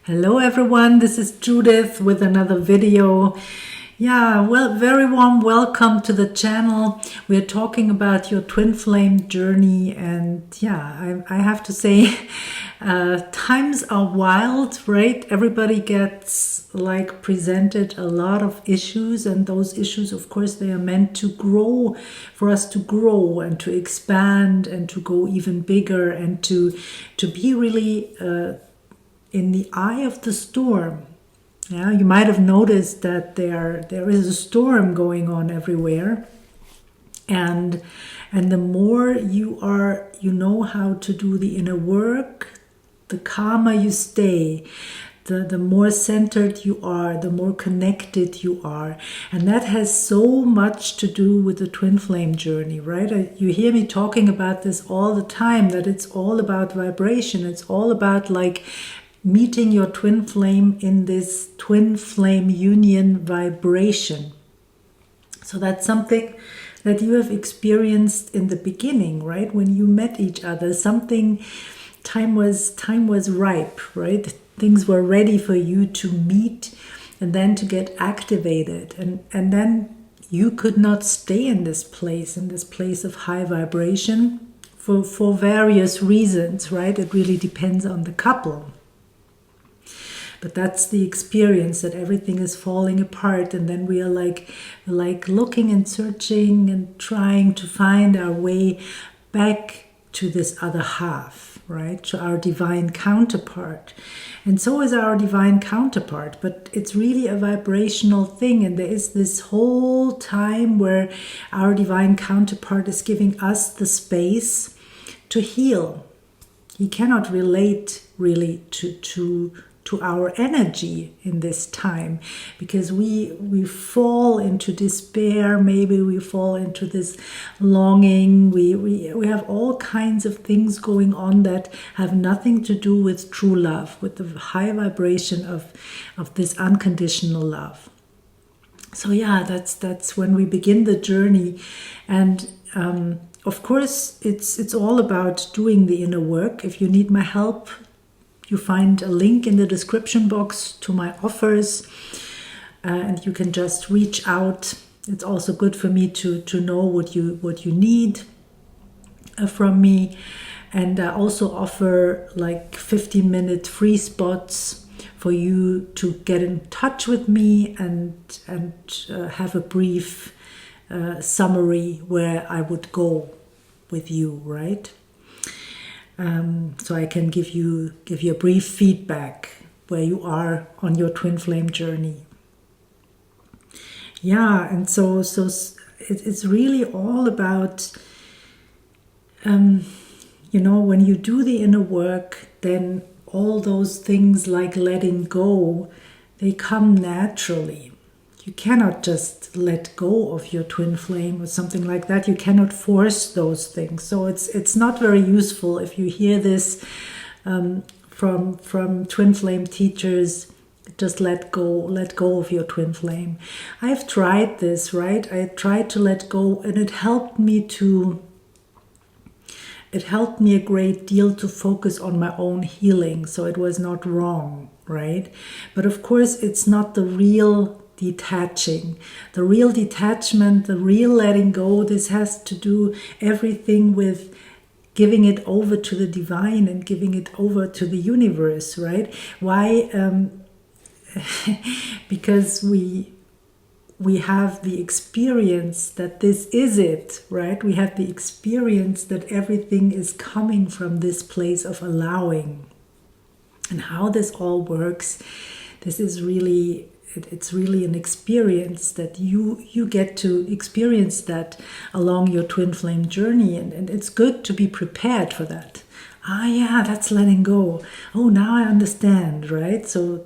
Hello everyone, this is Judith with another video. Well, very warm welcome to the channel. We're talking about your twin flame journey, and I have to say times are wild, right? Everybody gets presented a lot of issues, and those issues, of course, they are meant to grow, for us to grow and to expand and to go even bigger and to be really in the eye of the storm. Yeah, you might have noticed that there is a storm going on everywhere, and the more you know how to do the inner work, the calmer you stay, the more centered you are, the more connected you are. And that has so much to do with the twin flame journey, right? You hear me talking about this all the time, that it's all about vibration. It's all about meeting your twin flame in this twin flame union vibration. So that's something that you have experienced in the beginning, right? When you met each other, time was ripe, right? Things were ready for you to meet and then to get activated. And then you could not stay in this place of high vibration for various reasons, right? It really depends on the couple. But that's the experience, that everything is falling apart, and then we are like looking and searching and trying to find our way back to this other half, right? To our divine counterpart. And so is our divine counterpart, but it's really a vibrational thing, and there is this whole time where our divine counterpart is giving us the space to heal. He cannot relate really to our energy in this time, because we fall into despair. Maybe we fall into this longing. We have all kinds of things going on that have nothing to do with true love, with the high vibration of this unconditional love. So that's when we begin the journey. And of course it's all about doing the inner work. If you need my help, you find a link in the description box to my offers, and you can just reach out. It's also good for me to know what you need from me. And I also offer 15-minute free spots for you to get in touch with me and have a brief summary where I would go with you, right? So I can give you a brief feedback where you are on your twin flame journey. And so it's really all about, when you do the inner work, then all those things like letting go, they come naturally. You cannot just let go of your twin flame or something like that. You cannot force those things. So it's not very useful if you hear this from twin flame teachers. Just let go of your twin flame. I've tried this, right? I tried to let go, and it helped me a great deal to focus on my own healing. So it was not wrong, right? But of course, it's not the real detaching. The real detachment, the real letting go, this has to do everything with giving it over to the divine and giving it over to the universe, right? Why? Because we have the experience that this is it, right? We have the experience that everything is coming from this place of allowing. And how this all works, this is really... It's really an experience that you get to experience that along your twin flame journey, and it's good to be prepared for that. That's letting go. Oh, now I understand, right? So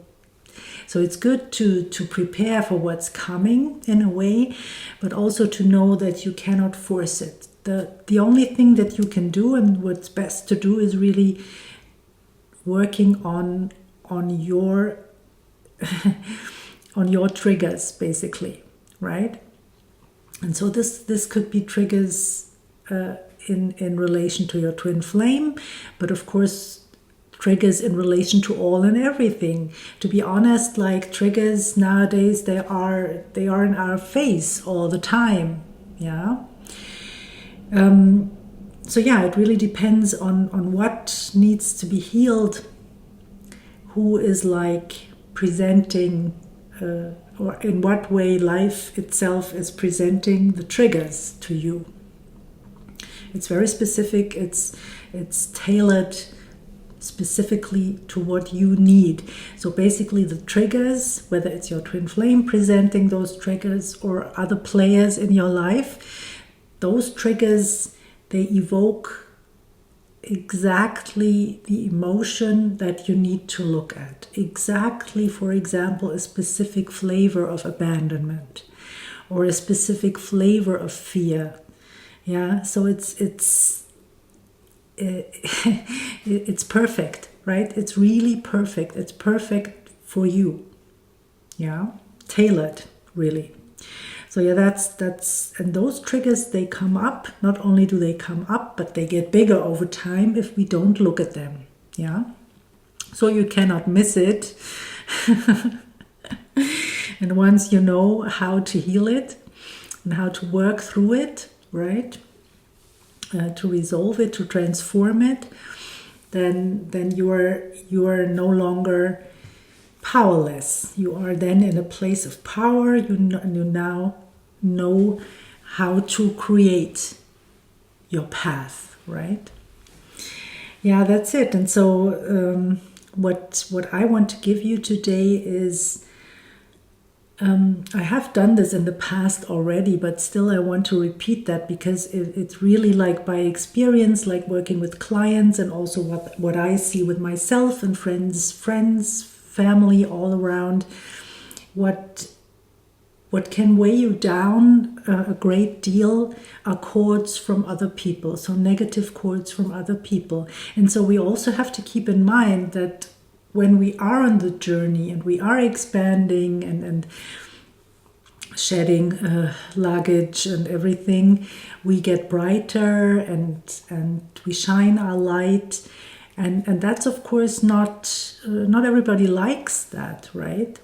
it's good to prepare for what's coming in a way, but also to know that you cannot force it. The only thing that you can do, and what's best to do, is really working on your on your triggers, basically, right? And so this could be triggers in relation to your twin flame, but of course triggers in relation to all and everything. To be honest, like triggers nowadays, they are in our face all the time. Yeah. So yeah, it really depends on what needs to be healed, who is like presenting, or in what way life itself is presenting the triggers to you. It's very specific. It's tailored specifically to what you need. So basically the triggers, whether it's your twin flame presenting those triggers or other players in your life, those triggers, they evoke exactly the emotion that you need to look at. Exactly, for example, a specific flavor of abandonment or a specific flavor of fear. Yeah, so it's perfect, right? It's really perfect. It's perfect for you. Yeah, tailored, really. So yeah, that's and those triggers, they come up. Not only do they come up, but they get bigger over time if we don't look at them. Yeah, so you cannot miss it. And once you know how to heal it and how to work through it, right, to resolve it, to transform it, then you are no longer powerless. You are then in a place of power. You now know how to create your path, right? Yeah, that's it. And so what I want to give you today is, I have done this in the past already, but still I want to repeat that because it's really like by experience, like working with clients, and also what I see with myself and friends, family all around, what can weigh you down a great deal are cords from other people, so negative cords from other people. And so we also have to keep in mind that when we are on the journey and we are expanding and shedding luggage and everything, we get brighter and we shine our light. And that's of course not everybody likes that, right?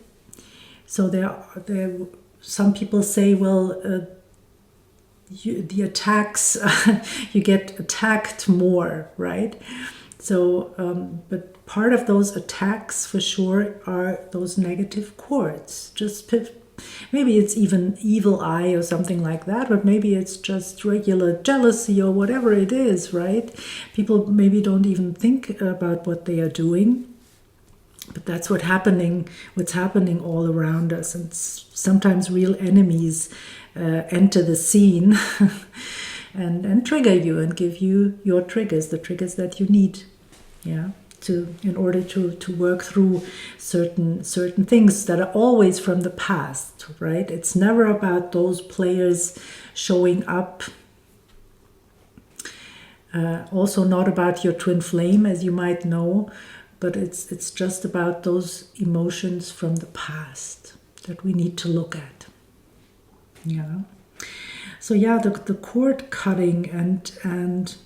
So there some people say, well, the attacks, you get attacked more, right? So, but part of those attacks for sure are those negative cords. Just maybe it's even evil eye or something like that, but maybe it's just regular jealousy or whatever it is, right? People maybe don't even think about what they are doing. But that's what's happening all around us. And sometimes real enemies enter the scene and trigger you and give you your triggers, the triggers that you need, yeah, in order to work through certain things that are always from the past, right? It's never about those players showing up. Also not about your twin flame, as you might know. But it's just about those emotions from the past that we need to look at. Yeah. So yeah, the cord cutting and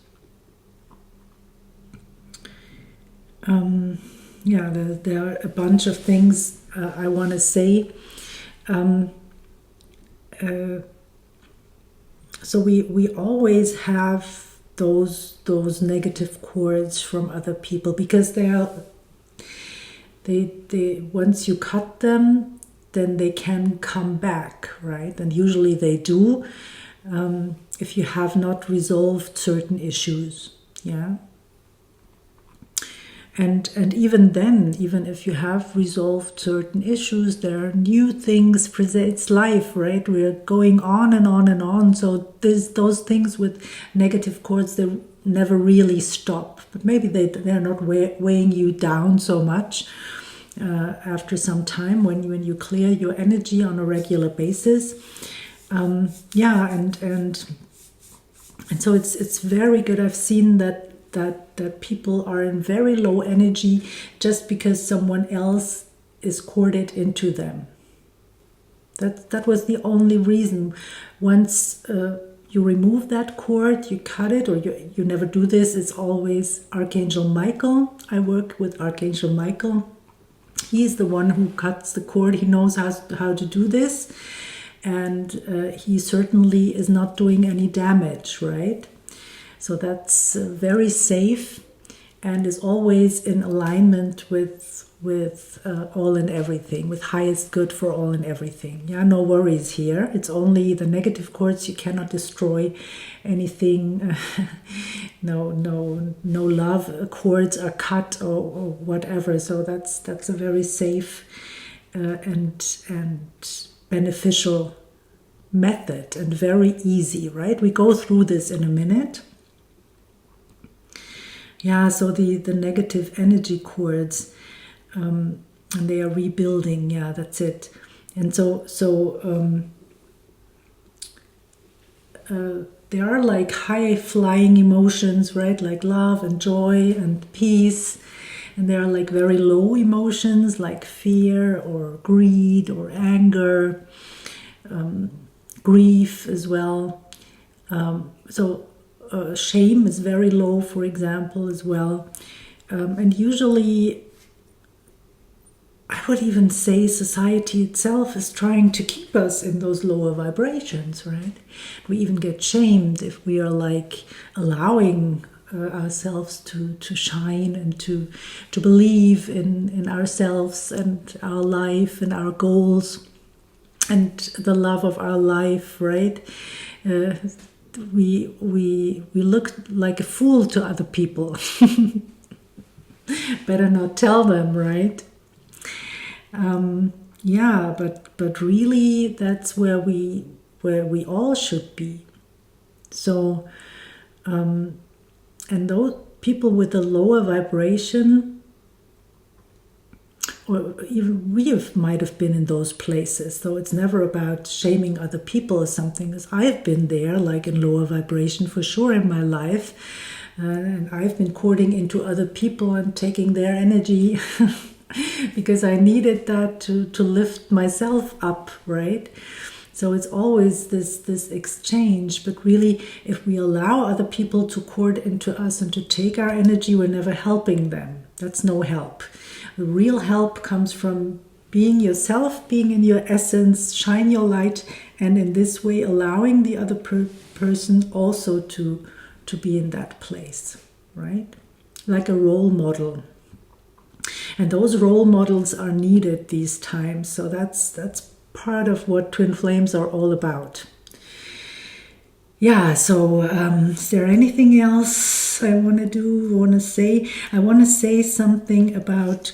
yeah, there are a bunch of things I want to say. So we always have those negative cords from other people because they once you cut them, then they can come back, right? And usually they do, if you have not resolved certain issues, yeah. And even then, even if you have resolved certain issues, there are new things present. It's life, right? We're going on and on and on. So those things with negative cords, they never really stop. But maybe they're not weighing you down so much after some time when you clear your energy on a regular basis. Yeah, and so it's very good. I've seen that people are in very low energy just because someone else is corded into them. That was the only reason. Once you remove that cord, you cut it, or you never do this. It's always Archangel Michael. I work with Archangel Michael. He's the one who cuts the cord. He knows how to do this. And he certainly is not doing any damage, right? So that's very safe and is always in alignment with all and everything, with highest good for all and everything. Yeah, no worries here. It's only the negative cords. You cannot destroy anything. No love cords are cut or whatever. So that's a very safe and beneficial method and very easy, right? We go through this in a minute. Yeah, so the negative energy cords, and they are rebuilding. Yeah, that's it. And so there are like high flying emotions, right? Like love and joy and peace. And there are like very low emotions like fear or greed or anger, grief as well. Shame is very low, for example, as well. And usually, I would even say society itself is trying to keep us in those lower vibrations, right? We even get shamed if we are like allowing ourselves to shine and to believe in ourselves and our life and our goals and the love of our life, right? We look like a fool to other people. Better not tell them, right? Yeah, but really that's where we all should be. So, and those people with a lower vibration, or even we might have been in those places. So it's never about shaming other people or something. As I've been there, like in lower vibration for sure in my life, and I've been courting into other people and taking their energy because I needed that to lift myself up, right? So it's always this exchange. But really, if we allow other people to court into us and to take our energy, we're never helping them. That's no help. The real help comes from being yourself, being in your essence, shine your light, and in this way allowing the other person also to be in that place, right? Like a role model. And those role models are needed these times. So that's part of what Twin Flames are all about. Yeah, so is there anything else I want to do, want to say? I want to say something about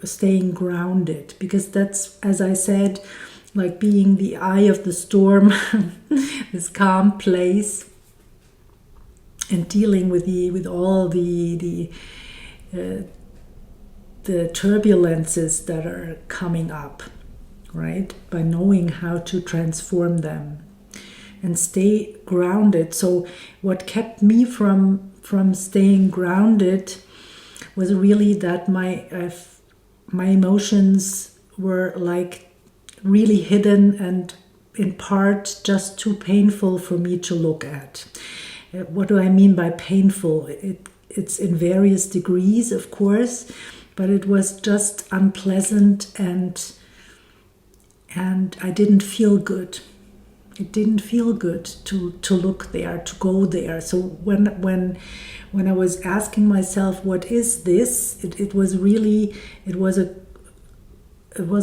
staying grounded, because that's, as I said, like being the eye of the storm, this calm place, and dealing with all the turbulences that are coming up, right? By knowing how to transform them and stay grounded. So what kept me from staying grounded was really that my emotions were like really hidden and in part just too painful for me to look at. What do I mean by painful? It's in various degrees, of course, but it was just unpleasant and I didn't feel good. It didn't feel good to look there, to go there. So when I was asking myself, what is this? It was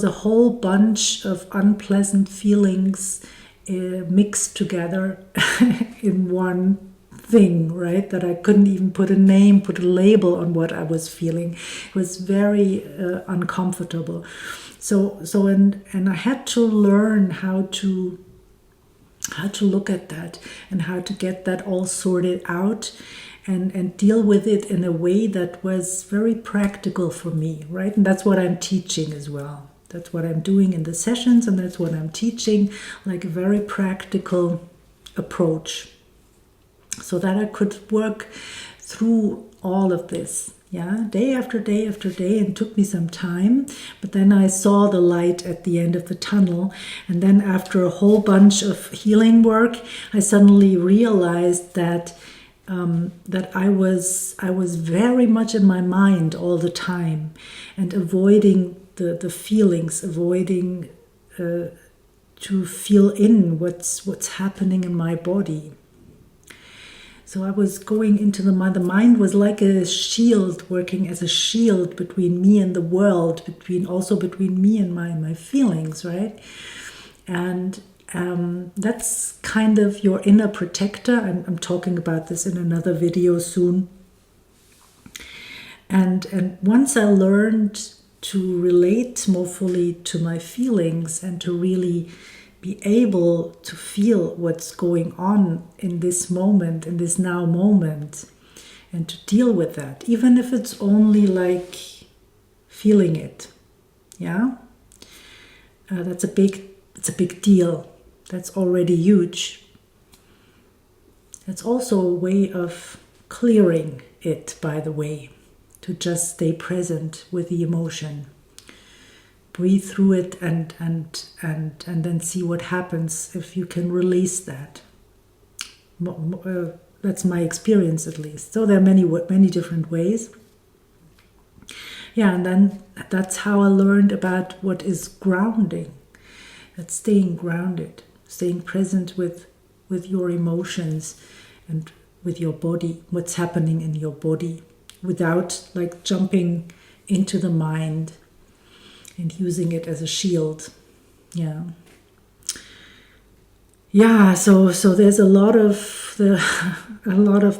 a whole bunch of unpleasant feelings mixed together in one thing, right? That I couldn't even put a name, put a label on what I was feeling. It was very uncomfortable. So I had to learn how to look at that and how to get that all sorted out and deal with it in a way that was very practical for me, right? And that's what I'm teaching as well. That's what I'm doing in the sessions, and that's what I'm teaching, like a very practical approach, so that I could work through all of this Yeah, day after day after day, and it took me some time, but then I saw the light at the end of the tunnel. And then after a whole bunch of healing work, I suddenly realized that that I was very much in my mind all the time, and avoiding the feelings, avoiding to feel in what's happening in my body. So I was going into the mind. The mind was like a shield, working as a shield between me and the world, between me and my feelings, right? And that's kind of your inner protector. I'm talking about this in another video soon. And once I learned to relate more fully to my feelings and to really be able to feel what's going on in this moment, in this now moment, and to deal with that, even if it's only like feeling it. Yeah, it's a big deal. That's already huge. It's also a way of clearing it, by the way, to just stay present with the emotion. Breathe through it and then see what happens if you can release that. That's my experience, at least. So there are many different ways. Yeah, and then that's how I learned about what is grounding. That's staying grounded, staying present with your emotions and with your body, what's happening in your body, without like jumping into the mind and using it as a shield. Yeah. So there's a lot of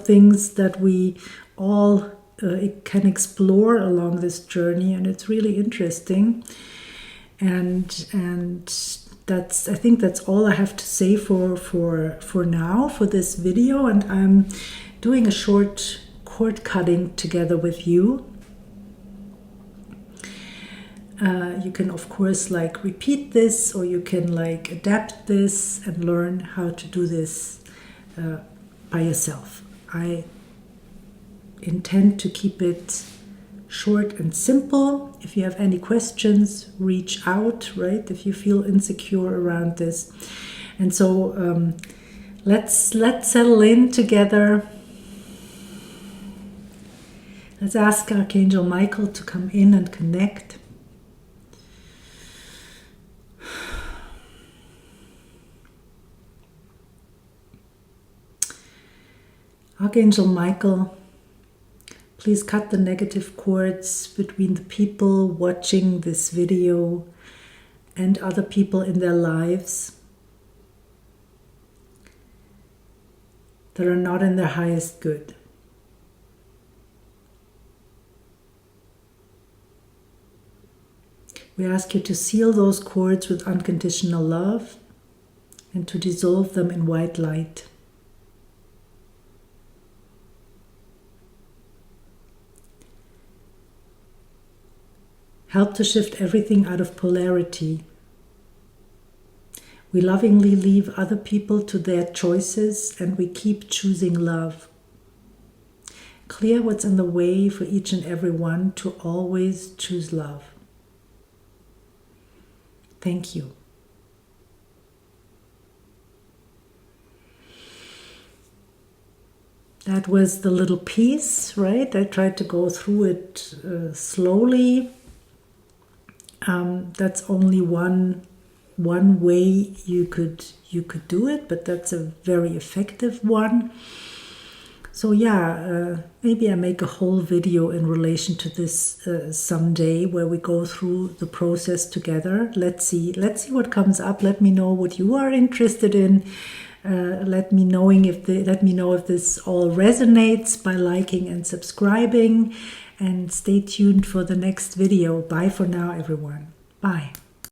things that we all can explore along this journey, and it's really interesting. And I think that's all I have to say for now, for this video. And I'm doing a short cord cutting together with you. You can, of course, like repeat this, or you can like adapt this and learn how to do this by yourself. I intend to keep it short and simple. If you have any questions, reach out, right? If you feel insecure around this. And so let's settle in together. Let's ask Archangel Michael to come in and connect. Archangel Michael, please cut the negative cords between the people watching this video and other people in their lives that are not in their highest good. We ask you to seal those cords with unconditional love and to dissolve them in white light. Help to shift everything out of polarity. We lovingly leave other people to their choices, and we keep choosing love. Clear what's in the way for each and every one to always choose love. Thank you. That was the little piece, right? I tried to go through it slowly. That's only one way you could do it, but that's a very effective one. So yeah, maybe I make a whole video in relation to this someday, where we go through the process together. Let's see what comes up. Let me know what you are interested in. Let me know if this all resonates by liking and subscribing. And stay tuned for the next video. Bye for now, everyone. Bye.